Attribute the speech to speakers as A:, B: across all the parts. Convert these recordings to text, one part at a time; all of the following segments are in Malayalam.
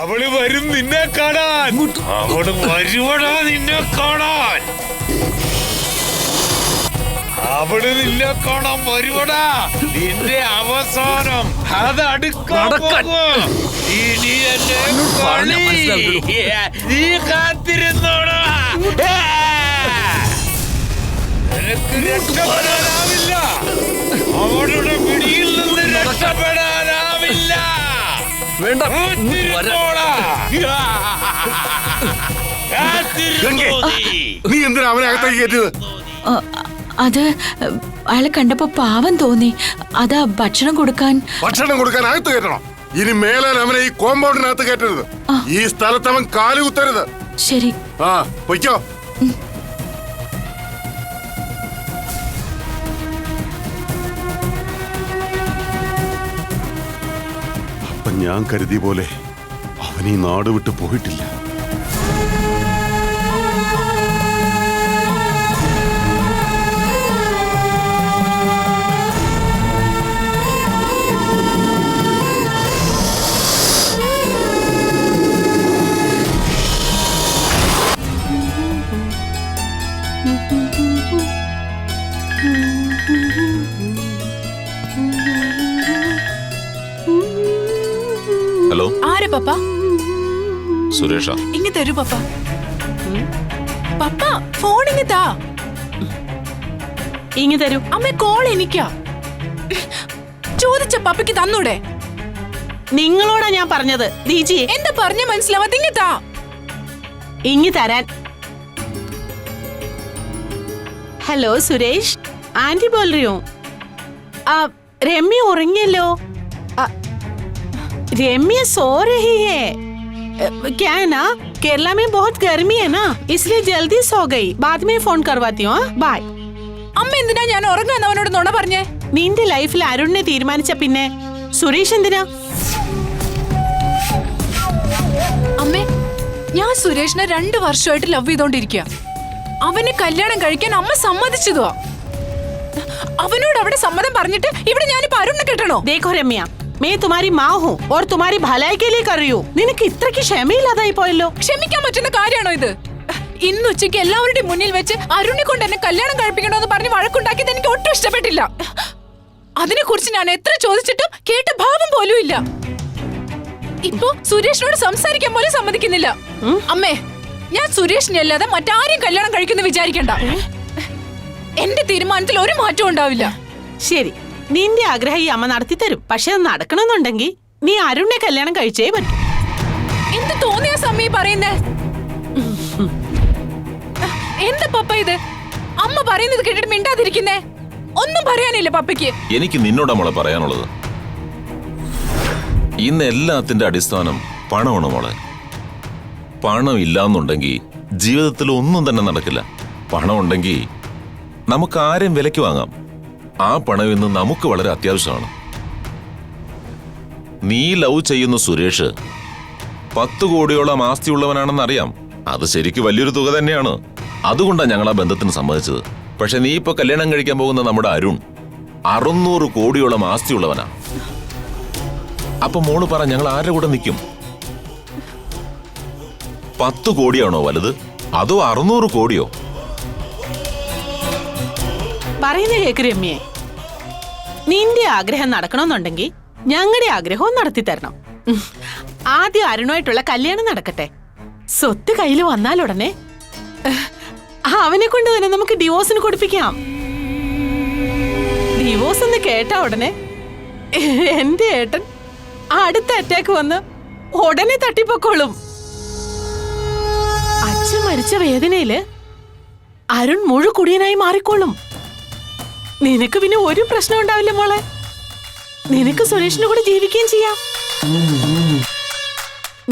A: അവള് വരും നിന്നെ കാണാൻ. അവള് വരുവടാ നിന്നെ കാണാൻ. അവള് നിന്നെ കാണാൻ വരുവടാ. നിന്റെ അവസാനം അത് അടുക്കാൻ പോകും. ഇനി എന്നെ നീ കാത്തിരുന്നോടാ. നിനക്ക് രക്ഷപ്പെടാനാവില്ല. അവളുടെ പിടിയിൽ നിന്ന് രക്ഷപ്പെടാനാവില്ല.
B: വേണ്ട.
C: നീ എന്തിനാ അവനെ അകത്തേക്ക് കയറ്റിയത്?
D: അത് അയാളെ കണ്ടപ്പോ പാവം തോന്നി. അതാ ഭക്ഷണം കൊടുക്കാൻ
C: അകത്ത് കയറ്റണം. ഇനി മേലാൽ അവനെ ഈ കോമ്പൗണ്ടിനകത്ത് കയറ്റരുത്. ഈ സ്ഥലത്ത് അവൻ കാല് കുത്തരുത്.
D: ശരി.
C: ആ പൊയ്ക്കോ. അപ്പൊ ഞാൻ കരുതിയ പോലെ അവൻ ഈ നാട് വിട്ട് പോയിട്ടില്ല.
E: ഹലോ,
F: ആരെ പപ്പ?
E: സുരേഷ.
F: ഇങ്ങ തരൂ പപ്പ. പപ്പ ഫോൺ ഇങ്ങ താ. ഇങ്ങ തരൂ. അമ്മ കോൾ എനിക്കാ. ചോദിച്ച പപ്പയ്ക്ക് തന്നൂടെ?
G: നിങ്ങളോടാ ഞാൻ പറഞ്ഞത്. ദീജി
F: എന്താ പറഞ്ഞ മനസ്സിലാവാത്ത? ഇങ്ങ താ.
G: ഇങ്ങി തരാൻ. ഹലോ സുരേഷ്, ആന്റി बोल रही हूँ. രമ്യ ഉറങ്ങിയല്ലോ. രമ്യ सो रही है. क्या है ना, केरला में बहुत गर्मी है ना, इसलिए जल्दी सो गई. बाद में फोन करवाती हूँ. बाय.
F: അമ്മ എന്തിനാ ഞാൻ ഉറങ്ങാന്ന് അവനോട് നുണ പറഞ്ഞേ?
G: നിന്റെ ലൈഫിൽ അരുണിനെ തീരുമാനിച്ച പിന്നെ സുരേഷ് എന്തിനാ?
F: അമ്മേ, ഞാൻ സുരേഷിനെ 2 വർഷമായിട്ട് ലവ് ചെയ്തോണ്ടിരിക്കുക. അവന് കല്യാണം കഴിക്കാൻ അമ്മ സമ്മതിച്ചതുവാ. അവനോട് അവിടെ സമ്മതം പറഞ്ഞിട്ട് ഇവിടെ ഞാനിപ്പോ അരുണിനെ കെട്ടണോ?
G: देखो രമ്യ, मैं तुम्हारी माँ हूँ और तुम्हारी भलाई के लिए कर रही हूँ. നിനക്ക് ഇത്രയ്ക്ക് ക്ഷമയില്ലാതായി പോയല്ലോ.
F: ക്ഷമിക്കാൻ പറ്റുന്ന കാര്യമാണോ ഇത്? ഇന്ന് ഉച്ചയ്ക്ക് എല്ലാവരുടെയും മുന്നിൽ വെച്ച് അരുണിനെ കൊണ്ട് എന്നെ കല്യാണം കഴിപ്പിക്കണമെന്ന് പറഞ്ഞ് വഴക്കുണ്ടാക്കിയത് എനിക്ക് ഒട്ടും ഇഷ്ടപ്പെട്ടില്ല. അതിനെ കുറിച്ച് ഞാൻ എത്ര ചോദിച്ചിട്ടും കേട്ട ഭാവം പോലും ഇല്ല. ഇപ്പൊ സുരേഷിനോട് സംസാരിക്കാൻ പോലും സമ്മതിക്കുന്നില്ല. അമ്മേ, ഞാൻ സുരേഷിനെ അല്ലാതെ മറ്റാരെയും കല്യാണം കഴിക്കുന്നു വിചാരിക്കണ്ട. എന്റെ തീരുമാനത്തിൽ ഒരു മാറ്റവും ഉണ്ടാവില്ല.
G: ശരി, നിന്റെ ആഗ്രഹം ഈ അമ്മ നടത്തി തരും. പക്ഷെ അത് നടക്കണമെന്നുണ്ടെങ്കിൽ നീ അരുണിനെ കല്യാണം കഴിച്ചേ പറ്റൂ.
F: എന്ത് തോന്നിയ സമയം പറയുന്നേ? എന്താ പപ്പ ഇത്? അമ്മ പറയുന്നത് കേട്ടിട്ട് മിണ്ടാതിരിക്കുന്നേ? ഒന്നും പറയാനില്ല പപ്പയ്ക്ക്?
E: എനിക്ക് നിന്നോടാ മോളെ പറയാനുള്ളത്. ഇന്ന് എല്ലാത്തിന്റെ അടിസ്ഥാനം പണമാണ് മോളെ. പണം ഇല്ലാന്നുണ്ടെങ്കിൽ ജീവിതത്തിൽ ഒന്നും തന്നെ നടക്കില്ല. പണം ഉണ്ടെങ്കിൽ നമുക്ക് ആരെയും വിലയ്ക്ക് വാങ്ങാം. ആ പണം ഇന്ന് നമുക്ക് വളരെ അത്യാവശ്യമാണ്. നീ ലവ് ചെയ്യുന്ന സുരേഷ് 10 കോടിയോളം ആസ്തിയുള്ളവനാണെന്ന് അറിയാം. അത് ശരിക്കും വലിയൊരു തുക തന്നെയാണ്. അതുകൊണ്ടാണ് ഞങ്ങൾ ആ ബന്ധത്തിന് സമ്മതിച്ചത്. പക്ഷെ നീ ഇപ്പൊ കല്യാണം കഴിക്കാൻ പോകുന്ന നമ്മുടെ അരുൺ 600 കോടിയോളം ആസ്തിയുള്ളവനാ. അപ്പൊ മോള് പറ, ഞങ്ങൾ ആരുടെ കൂടെ നിൽക്കും? 10 കോടിയാണോ വലുത്, അതോ 600 കോടിയോ?
G: പറയുന്ന കേക്ക് രമ്യേ, നിന്റെ ആഗ്രഹം നടക്കണമെന്നുണ്ടെങ്കിൽ ഞങ്ങളുടെ ആഗ്രഹവും നടത്തി തരണം. ആദ്യം അരുണുമായിട്ടുള്ള കല്യാണം നടക്കട്ടെ. സ്വത്ത് കയ്യിൽ വന്നാലുടനെ അവനെ കൊണ്ട് തന്നെ നമുക്ക് ഡിവോഴ്സിന് കൊടുപ്പിക്കാം. ഡിവോഴ്സ് എന്ന് കേട്ടാ ഉടനെ എന്റെ ഏട്ടൻ അടുത്ത അറ്റാക്ക് വന്ന് ഉടനെ തട്ടിപ്പൊക്കോളും. അച്ഛൻ മരിച്ച വേദനയില് അരുൺ മുഴുകുടിയനായി മാറിക്കോളും. നിനക്ക് പിന്നെ ഒരു പ്രശ്നം ഉണ്ടാവില്ല മോളെ. നിനക്ക് സുരേഷിന്റെ കൂടെ ജീവിക്കുകയും ചെയ്യാം.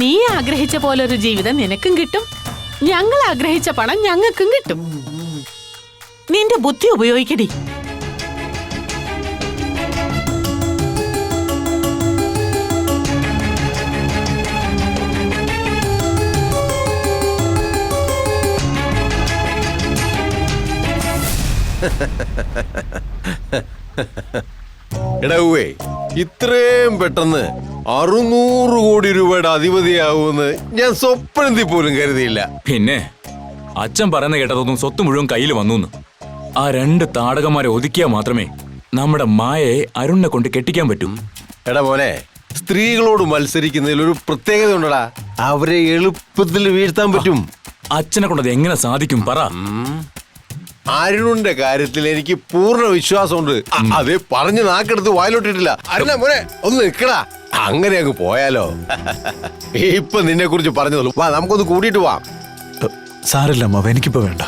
G: നീ ആഗ്രഹിച്ച പോലെ ഒരു ജീവിതം നിനക്കും കിട്ടും. ഞങ്ങൾ ആഗ്രഹിച്ച പണം ഞങ്ങൾക്കും കിട്ടും. നിന്റെ ബുദ്ധി ഉപയോഗിക്കടി.
B: എടാവേ, ഇത്രേ ഇത്രയും പെട്ടെന്ന് 600 കോടി രൂപയുടെ അധിപതിയാവുമെന്ന് ഞാൻ സ്വപ്നത്തിൽ പോലും കരുതിയില്ല.
H: പിന്നെ അച്ഛൻ പറയുന്ന കേട്ടതൊന്നും സ്വത്ത് മുഴുവൻ കയ്യിൽ വന്നു. ആ 2 താടകന്മാരെ ഒതുക്കിയാൽ മാത്രമേ നമ്മുടെ മായയെ അരുണിനെ കൊണ്ട് കെട്ടിക്കാൻ പറ്റൂ.
B: എടാ മോനെ, സ്ത്രീകളോട് മത്സരിക്കുന്നതിൽ ഒരു പ്രത്യേകത ഉണ്ടടാ. അവരെ എളുപ്പത്തിൽ വീഴ്ത്താൻ പറ്റും.
H: അച്ഛനെ കൊണ്ടത് എങ്ങനെ സാധിക്കും പറ?
B: അരുണിന്റെ കാര്യത്തിൽ എനിക്ക് പൂർണ്ണ വിശ്വാസമുണ്ട്. അത് പറഞ്ഞ് നാക്കെടുത്ത് വായിലോട്ടിട്ടില്ല. അരുണ മോനെ ഒന്ന് നിക്കടാ. അങ്ങനെ അങ്ങ് പോയാലോ? ഇപ്പൊ നിന്നെ കുറിച്ച് പറഞ്ഞതുള്ളൂ. വാ നമുക്കൊന്ന് കൂടിയിട്ട് പോവാം.
I: സാരല്ല അമ്മാവ, എനിക്കിപ്പോ വേണ്ട.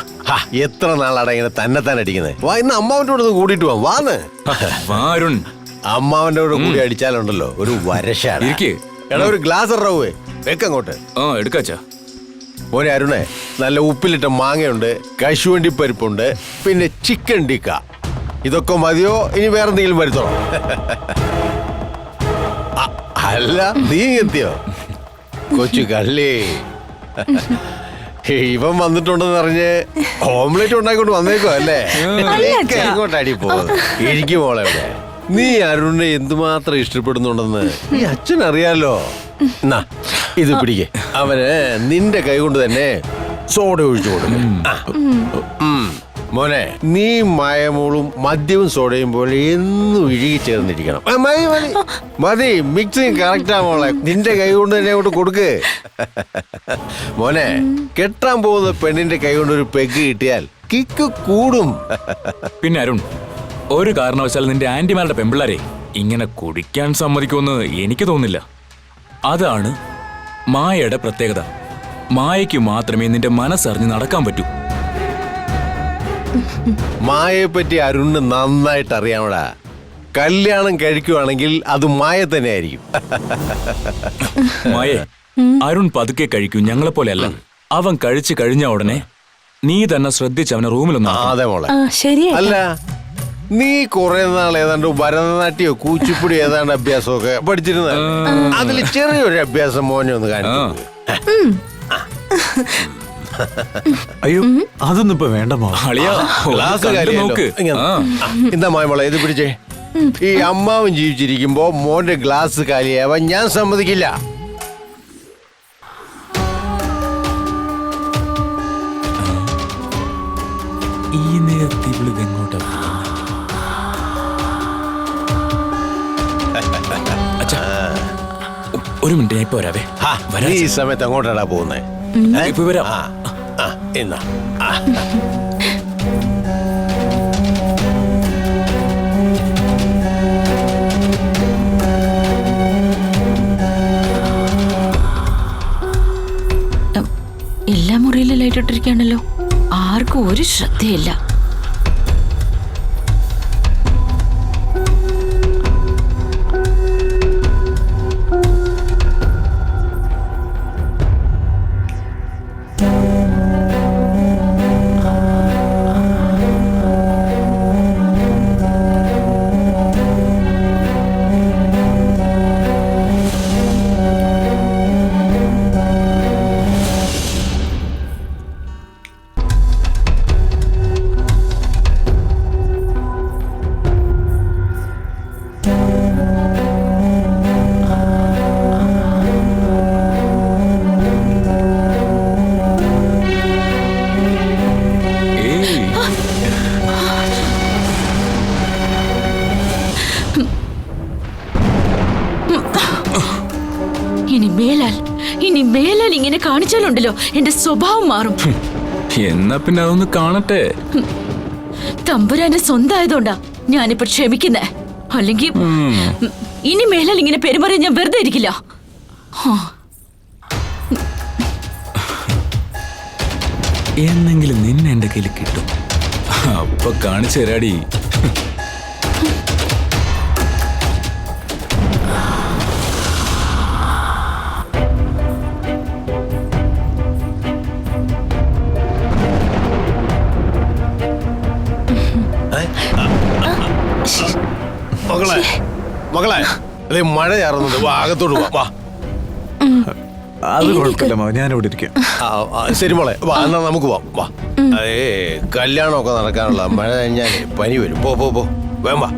B: എത്ര നാളാടാ ഇങ്ങനെ തന്നെ അടിക്കുന്നത്? വാ ഇന്ന് അമ്മാവന്റെ കൂടെ ഒന്ന് കൂടിയിട്ട് പോവാം. വാന്ന്
H: അരുൺ,
B: അമ്മാവന്റെ കൂടെ കൂടി അടിച്ചാലുണ്ടല്ലോ ഒരു വരശാണ്. എടാ ഒരു ഗ്ലാസ് റവേ വെക്കങ്ങോട്ട്.
H: എടുക്കാച്ചാ.
B: മോനെ അരുണേ, നല്ല ഉപ്പിലിട്ട മാങ്ങയുണ്ട്, കശുവണ്ടി പരിപ്പുണ്ട്, പിന്നെ ചിക്കൻ ടിക്ക. ഇതൊക്കെ മതിയോ? ഇനി വേറെ എന്തെങ്കിലും വരുത്തോ? അല്ല നീ എത്തിയോ കൊച്ചു കള്ളി? ഇവൻ വന്നിട്ടുണ്ടെന്ന് പറഞ്ഞ് ഓംലെറ്റ് ഉണ്ടാക്കിക്കൊണ്ട് വന്നേക്കോ അല്ലേ? എങ്ങോട്ടാടി പോകുന്നത്? എനിക്ക് മോളെ ഇവിടെ. നീ അരുണിനെ എന്തുമാത്രം ഇഷ്ടപ്പെടുന്നുണ്ടെന്ന് ഈ അച്ഛൻ അറിയാലോ. എന്നാ ഇത് പിടിക്കേ. അവന് നിന്റെ കൈ കൊണ്ട് തന്നെ സോഡ ഒഴിച്ചു കൊടുക്കും. മോനെ, നീ മായമോളും മദ്യവും സോഡയും പോലെ എന്നും ഇഴുകി ചേർന്നിരിക്കണം. മതി മതി മതി, മിക്സിങ് കറക്റ്റാ മോളെ. നിന്റെ കൈ കൊണ്ട് തന്നെ അങ്ങോട്ട് കൊടുക്ക്. മോനെ, കെട്ടാൻ പോകുന്ന പെണ്ണിന്റെ കൈ കൊണ്ട് ഒരു പെഗ് കിട്ടിയാൽ കിക്ക് കൂടും.
H: പിന്നെ അരുൺ, ഒരു കാരണവശാൽ നിന്റെ ആന്റിമാരുടെ പെമ്പിള്ളാരെ ഇങ്ങനെ കുടിക്കാൻ സമ്മതിക്കുമെന്ന് എനിക്ക് തോന്നുന്നില്ല. അതാണ് മായയുടെ പ്രത്യേകത. മായയ്ക്ക് മാത്രമേ നിന്റെ മനസ്സറിഞ്ഞ് നടക്കാൻ പറ്റൂ.
B: മായയെ പറ്റി അരുണിന് നന്നായിട്ട് അറിയാമടാ. കല്യാണം കഴിക്കുവാണെങ്കിൽ അത് മായ തന്നെ ആയിരിക്കും.
H: മായേ, അരുൺ പതുക്കെ കഴിക്കൂ, ഞങ്ങളെ പോലെയല്ല. അവൻ കഴിച്ചു കഴിഞ്ഞ ഉടനെ നീ തന്നെ ശ്രദ്ധിച്ച് അവനെ റൂമിലൊന്നും
B: അതെ മോളെ.
D: ശരിയാ.
B: അല്ല, നീ കുറെ നാൾ ഏതാണ്ട് ഭരതനാട്യമോ കൂച്ചിപ്പുടി ഏതാണ്ട് അഭ്യാസമൊക്കെ പഠിച്ചിരുന്ന. അതിൽ ചെറിയൊരു അഭ്യാസം മോനെ ഒന്ന് കാണിച്ചു.
I: അയ്യോ, അതൊന്നും ഇപ്പൊ വേണ്ട മാവ.
B: ഗ്ലാസ് നോക്ക്. എന്താ മോളെ ഇത് പിടിച്ചേ. ഈ അമ്മാവൻ ജീവിച്ചിരിക്കുമ്പോ മോന്റെ ഗ്ലാസ് കാലിയാവാൻ ഞാൻ സമ്മതിക്കില്ല.
H: ഈ നേരത്തെ ഇവളിതെങ്ങോട്ടാ? ഒരു മിനിറ്റ്, ഞാൻ ഇപ്പൊ വരാവേ.
B: ഈ സമയത്ത് അങ്ങോട്ടാടാ പോകുന്നേ?
H: ഇപ്പൊ വരാം.
B: എന്നാ
D: എല്ലാ മുറിയിലും ലൈറ്റ് ഇട്ടിരിക്കുകയാണല്ലോ. ആർക്കും ഒരു ശ്രദ്ധയില്ല. ഇനി മേലാൽ ഇങ്ങനെ കാണിച്ചാലുണ്ടല്ലോ എന്റെ സ്വഭാവം മാറും.
H: എന്നാ പിന്നെ അതൊന്ന് കാണട്ടെ.
D: തമ്പുരാന്റെ സ്വന്തമായതുകൊണ്ടാ ഞാനിപ്പോ ക്ഷമിക്കുന്നേ. അല്ലെങ്കിൽ ഇനി മേലാൽ ഇങ്ങനെ പെരുമാറിയ ഞാൻ വെറുതെ ഇരിക്കില്ല.
H: എന്നെങ്കിലും നിന്നെ എന്റെ കയ്യിൽ കിട്ടും. അപ്പൊ കാണിച്ചു തരാടി.
B: മകളെ മകളെ, അതെ മഴ ചാറുന്നുണ്ട്. വാ അകത്തോട്ട് വാ.
I: അത് കുഴപ്പമില്ല മാവ, ഞാൻ ഇവിടെ ഇരിക്കാം.
B: ശരി മോളെ, വാ എന്നാ നമുക്ക് പോവാം. വാ. കല്യാണമൊക്കെ നടക്കാനുള്ള മഴ കഴിഞ്ഞാല് പനി വരും. പോ പോ പോ, വേം വാ.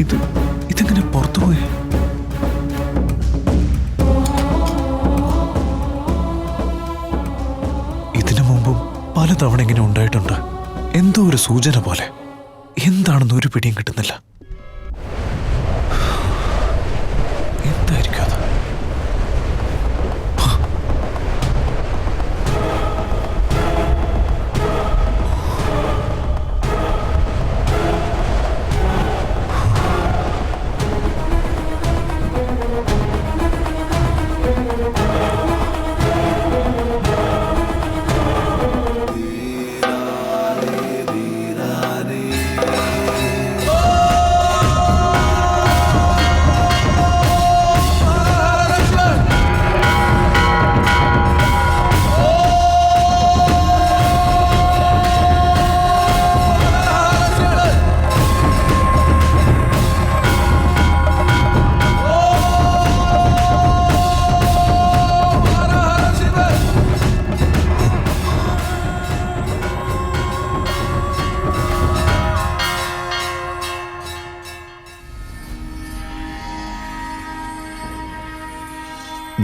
I: ഇതെങ്ങനെ പുറത്തുപോയി? ഇതിനു മുമ്പും പലതവണ ഇങ്ങനെ ഉണ്ടായിട്ടുണ്ട്. എന്തോ ഒരു സൂചന പോലെ. എന്താണെന്ന് ഒരു പിടിയും കിട്ടുന്നില്ല. എന്തായിരിക്കും അത്?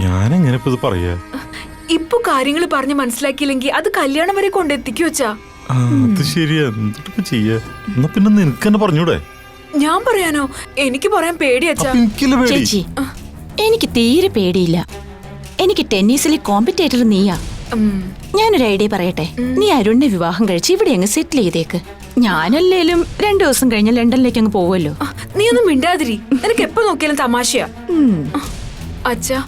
A: ഞാനെങ്ങനെ ഇപ്പൊ ഇത് പറയാ?
F: ഇപ്പൊ കാര്യങ്ങൾ പറഞ്ഞ് മനസ്സിലാക്കിയില്ലെങ്കിൽ അത് കല്യാണം വരെ കൊണ്ടെത്തിക്കു വെച്ചാ.
A: അത് ശരിയാ. എന്തിട്ടിപ്പോ ചെയ്യാ? എന്നാ പിന്നെ നിനക്ക് തന്നെ പറഞ്ഞൂടെ?
F: ഞാൻ പറയാനോ? എനിക്ക് പറയാൻ പേടിയച്ചാ.
D: ചേച്ചി എനിക്ക് തീരെ പേടിയില്ല. എനിക്ക് ടെന്നീസിലെ കോമ്പറ്റേറ്റർ നീയാ. ഞാനൊരു ഐഡിയ പറയട്ടെ. നീ അരുണിനെ വിവാഹം കഴിച്ച് ഇവിടെ അങ്ങ് സെറ്റിൽ ചെയ്തേക്ക്. ഞാനല്ലേലും 2 ദിവസം കഴിഞ്ഞ് ലണ്ടനിലേക്ക് അങ്ങ് പോവല്ലോ.
F: നീ ഒന്നും മിണ്ടാതിരി. നിനക്ക് എപ്പോ നോക്കിയാലും തമാശയാ. അച്ഛാ,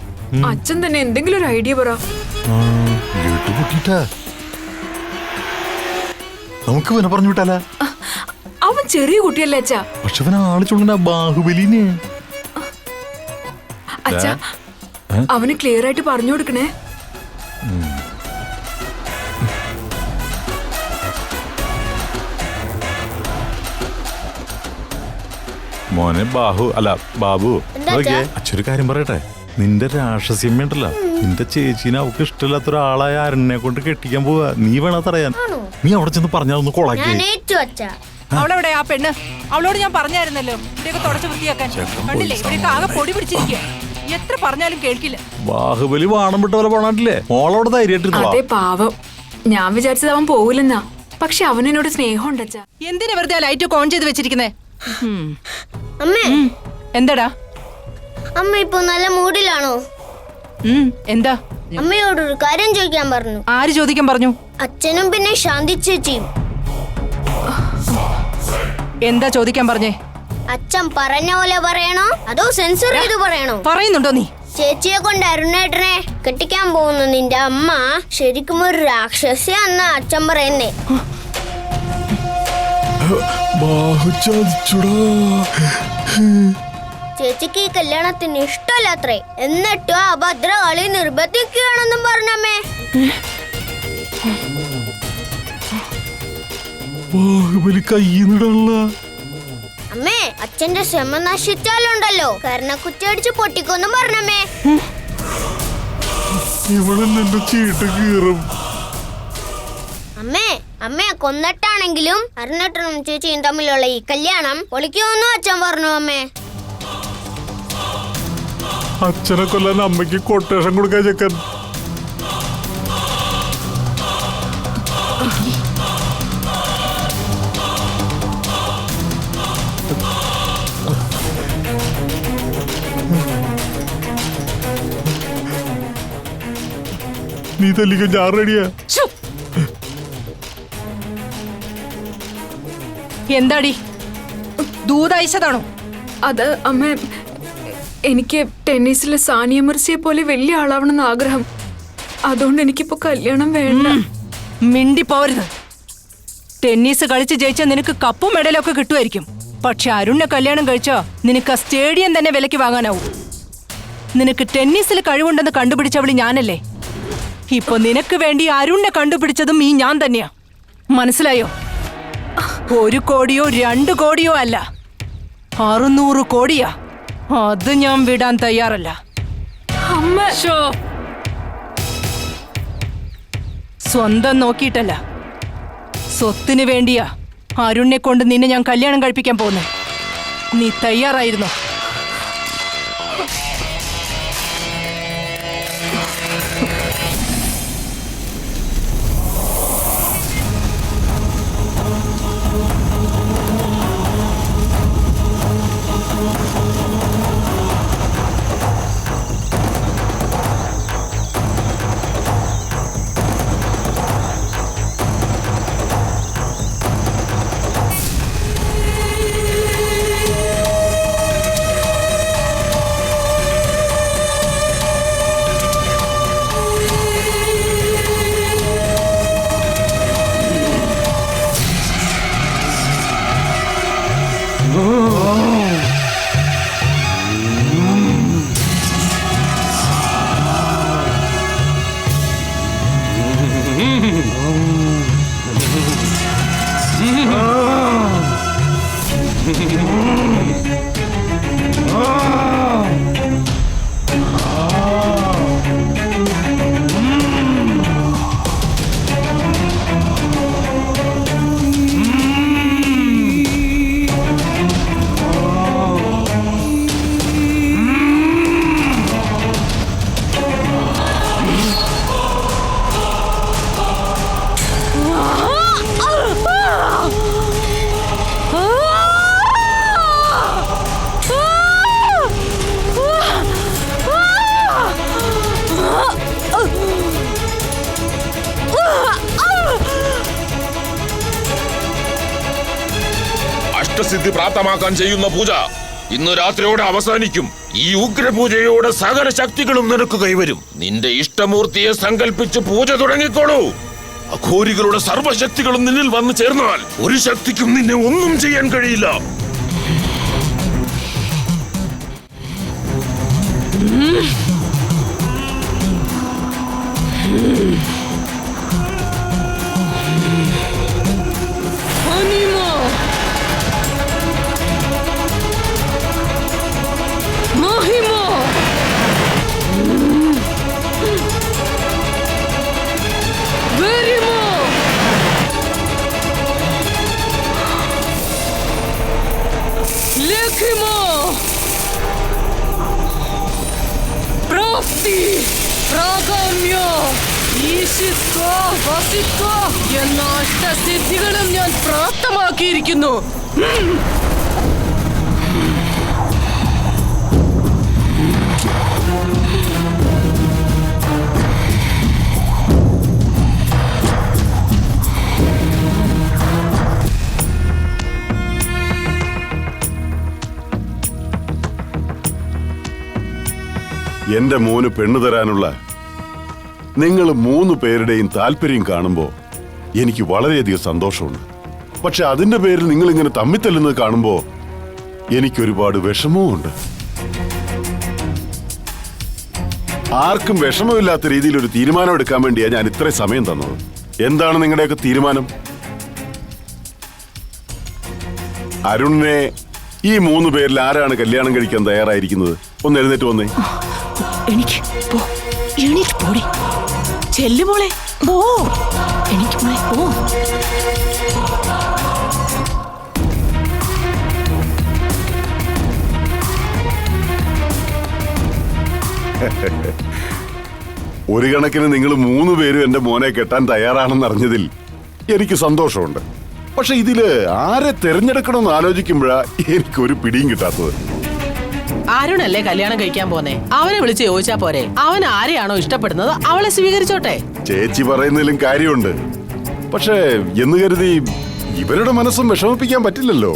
F: അച്ഛൻ തന്നെ എന്തെങ്കിലും ഒരു ഐഡിയ പറ.
A: നമുക്ക് പിന്നെ പറഞ്ഞു വിട്ടാലാ?
F: അവൻ ചെറിയ കുട്ടിയല്ലേ അച്ഛാ.
A: പക്ഷെ അവൻ ആള് ചുള്ളന ബാഹുബലിനെ.
F: അച്ഛാ, അവന് ക്ലിയർ ആയിട്ട് പറഞ്ഞു കൊടുക്കണേ.
A: മോനെ ബാബു, അച്ഛൊരു കാര്യം പറയട്ടെ. നിന്റെ രാക്ഷസിയമ്മ ഉണ്ടല്ലോ, നിന്റെ ചേച്ചീനെ അവൾക്ക് ഇഷ്ടമില്ലാത്ത ഒരാളായ അരുണിനെ കൊണ്ട് കെട്ടിക്കാൻ പോവാ. നീ വേണ തറയാൻ. നീ അവിടെ ചെന്ന് പറഞ്ഞാൽ കൊളാക്കി.
F: അവളെവിടെ ആ പെണ്ണ്? അവളോട് ഞാൻ പറഞ്ഞായിരുന്നല്ലോ ഇവിടെയൊക്കെ തുടച്ച് വൃത്തിയാക്കാൻ. കണ്ടില്ലേ, ഇവിടെയൊക്കെ ആകെ പൊടി പിടിച്ചിരിക്കുക. എത്ര പറഞ്ഞാലും കേൾക്കില്ല.
A: ബാഹുബലി വാണം വിട്ട പോലെ പോണാട്ടില്ലേ? മോളോട് ധൈര്യമായിട്ട്.
F: അതെ പാവം. ഞാൻ വിചാരിച്ചത് അവൻ പോവില്ലെന്നാ. പക്ഷെ അവനോട് സ്നേഹം ഉണ്ടച്ചാ. എന്തിനാ വെറുതെ ലൈറ്റ് ഓൺ ചെയ്ത് വെച്ചിരിക്കുന്നേ?
J: അമ്മേ,
F: എന്താടാ?
J: അമ്മ ഇപ്പൊ നല്ല മൂഡിലാണോ?
F: എന്താ?
J: അമ്മയോടൊരു കാര്യം ചോദിക്കാൻ പറഞ്ഞു.
F: ആര് ചോദിക്കാൻ പറഞ്ഞു?
J: അച്ഛനും പിന്നെ ശാന്തി ചേച്ചിയും.
F: എന്താ ചോദിക്കാൻ പറഞ്ഞേ?
J: അച്ഛൻ പറഞ്ഞ പോലെ പറയണോ അതോ സെൻസർ ചെയ്ത് പറയണോ?
F: പറയുന്നുണ്ടോ നീ?
J: ചേച്ചിയെ കൊണ്ട് അരുണേട്ടനെ കെട്ടിക്കാൻ പോകുന്ന നിന്റെ അമ്മ ശരിക്കും ഒരു രാക്ഷസിയാന്നാ അച്ഛൻ പറയുന്നേ. ചേച്ചിക്ക് ഈ കല്യാണത്തിന് ഇഷ്ടമല്ലാത്രേ. എന്നിട്ടും ആ ഭദ്രകാളി നിർബന്ധിക്കുകയാണെന്നും പറഞ്ഞമ്മേ. അമ്മേ, അച്ഛന്റെ ശ്രമം നശിച്ചാലുണ്ടല്ലോ കർണക്കുറ്റി അടിച്ച് പൊട്ടിക്കൊന്നും പറഞ്ഞമ്മേ. അമ്മേ, അമ്മയെ കൊന്നിട്ടാണെങ്കിലും അരുണേട്ടനും ചേച്ചിയും തമ്മിലുള്ള ഈ കല്യാണം പൊളിക്കുമെന്നും അച്ഛൻ പറഞ്ഞു. അമ്മേ,
A: അച്ഛനെ കൊല്ലാൻ അമ്മയ്ക്ക് കൊട്ടേഷൻ കൊടുക്കാൻ ചെക്കൻ. നീ തല്ലിക്കോ, ഞാൻ റെഡിയാ.
F: എന്താടി ദൂതയച്ചതാണോ? അത് അമ്മ, എനിക്ക് ടെന്നീസിലെ സാനിയ മിർസിയെ പോലെ വലിയ ആളാവണമെന്ന് ആഗ്രഹം. അതുകൊണ്ട് എനിക്കിപ്പോ കല്യാണം വേണ്ട. മിണ്ടി പോരുത്. ടെന്നീസ് കളിച്ച് ജയിച്ചാൽ നിനക്ക് കപ്പും മെഡലൊക്കെ കിട്ടുമായിരിക്കും. പക്ഷെ അരുണിനെ കല്യാണം കഴിച്ചാ നിനക്ക് ആ സ്റ്റേഡിയം തന്നെ വിലക്ക് വാങ്ങാനാവും. നിനക്ക് ടെന്നീസിൽ കഴിവുണ്ടെന്ന് കണ്ടുപിടിച്ചവളി ഞാനല്ലേ. ഇപ്പൊ നിനക്ക് വേണ്ടി അരുണിനെ കണ്ടുപിടിച്ചതും ഈ ഞാൻ തന്നെയാ. മനസ്സിലായോ? 1 കോടിയോ 2 കോടിയോ അല്ല, 600 കോടിയാ. അത് ഞാൻ വിടാൻ തയ്യാറല്ല. സ്വന്തം നോക്കിയിട്ടല്ല, സ്വത്തിന് വേണ്ടിയാ അരുണിനെ കൊണ്ട് നിന്നെ ഞാൻ കല്യാണം കഴിപ്പിക്കാൻ പോകുന്നത്. നീ തയ്യാറായിരുന്നോ?
E: അഷ്ടസിദ്ധി പ്രാപ്തമാക്കാൻ ചെയ്യുന്ന പൂജ ഇന്ന് രാത്രിയോടെ അവസാനിക്കും. ഈ ഉഗ്രപൂജയോടെ സകല ശക്തികളും നിനക്ക് കൈവരും. നിന്റെ ഇഷ്ടമൂർത്തിയെ സങ്കല്പിച്ച് പൂജ തുടങ്ങിക്കോളൂ. അഘോരികളുടെ സർവശക്തികളും നിന്നിൽ വന്നു ചേർന്നാൽ ഒരു ശക്തിക്കും നിന്നെ ഒന്നും ചെയ്യാൻ കഴിയില്ല.
F: എന്ന അഷ്ടസിദ്ധികളും ഞാൻ പ്രാപ്തമാക്കിയിരിക്കുന്നു.
C: എന്റെ മോന് പെണ്ണു തരാനുള്ള നിങ്ങൾ 3 പേരുടെയും താല്പര്യം കാണുമ്പോൾ എനിക്ക് വളരെയധികം സന്തോഷമുണ്ട്. പക്ഷെ അതിന്റെ പേരിൽ നിങ്ങൾ ഇങ്ങനെ തമ്മിത്തല്ലുന്നത് കാണുമ്പോൾ എനിക്കൊരുപാട് വിഷമവുമുണ്ട്. ആർക്കും വിഷമമില്ലാത്ത രീതിയിൽ ഒരു തീരുമാനം എടുക്കാൻ വേണ്ടിയാണ് ഞാൻ ഇത്രയും സമയം തന്നത്. എന്താണ് നിങ്ങളുടെയൊക്കെ തീരുമാനം? അരുണിനെ ഈ 3 പേരിൽ ആരാണ് കല്യാണം കഴിക്കാൻ തയ്യാറായിരിക്കുന്നത്? ഒന്ന് എഴുന്നേറ്റ് വന്നേ.
D: എനിക്ക് പോ, എണീറ്റ് പോടി. ചെല്ലുമോളെ പോ, എനിക്ക് മോളെ പോ.
C: ഒരു കണക്കിന് നിങ്ങൾ 3 പേരും എന്റെ മോനെ കെട്ടാൻ തയ്യാറാണെന്ന് അറിഞ്ഞതിൽ എനിക്ക് സന്തോഷമുണ്ട്. പക്ഷെ ഇതില് ആരെ തെരഞ്ഞെടുക്കണമെന്ന് ആലോചിക്കുമ്പോഴാ എനിക്കൊരു പിടിയും കിട്ടാത്തത്.
G: അരുണല്ലേ കല്യാണം കഴിക്കാൻ പോന്നെ, അവനെ വിളിച്ച് ചോദിച്ചാ പോരെ? അവൻ ആരെയാണോ ഇഷ്ടപ്പെടുന്നത് അവളെ സ്വീകരിച്ചോട്ടെ.
C: ചേച്ചി പറയുന്നതിലും കാര്യമുണ്ട്. പക്ഷേ എന്ന് കരുതി ഇവരുടെ മനസ്സും വിഷമിപ്പിക്കാൻ പറ്റില്ലല്ലോ.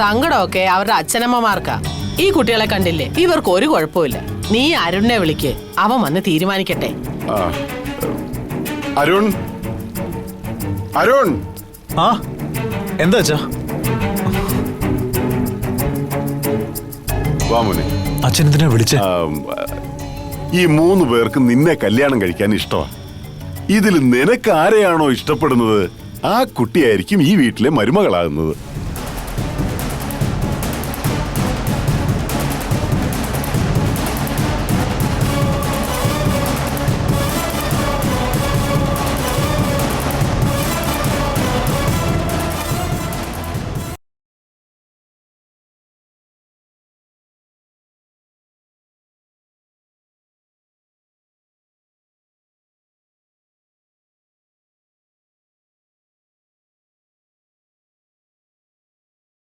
G: സങ്കടമൊക്കെ അവരുടെ അച്ഛനമ്മമാർക്കാ. ഈ കുട്ടികളെ കണ്ടില്ലേ, ഇവർക്ക് ഒരു കുഴപ്പമില്ല. നീ അരുണിനെ വിളിക്ക്, അവൻ വന്ന് തീരുമാനിക്കട്ടെ.
C: അരുൺ, അരുൺ.
I: ആ എന്താ അച്ഛാ?
C: വാമോനെ.
I: അച്ഛൻ എന്തിനാ വിളിച്ചേ?
C: ഈ 3 പേർക്ക് നിന്നെ കല്യാണം കഴിക്കാൻ ഇഷ്ടമാണ്. ഇതിൽ നിനക്ക് ആരെയാണോ ഇഷ്ടപ്പെടുന്നത് ആ കുട്ടിയായിരിക്കും ഈ വീട്ടിലെ മരുമകളാകുന്നത്.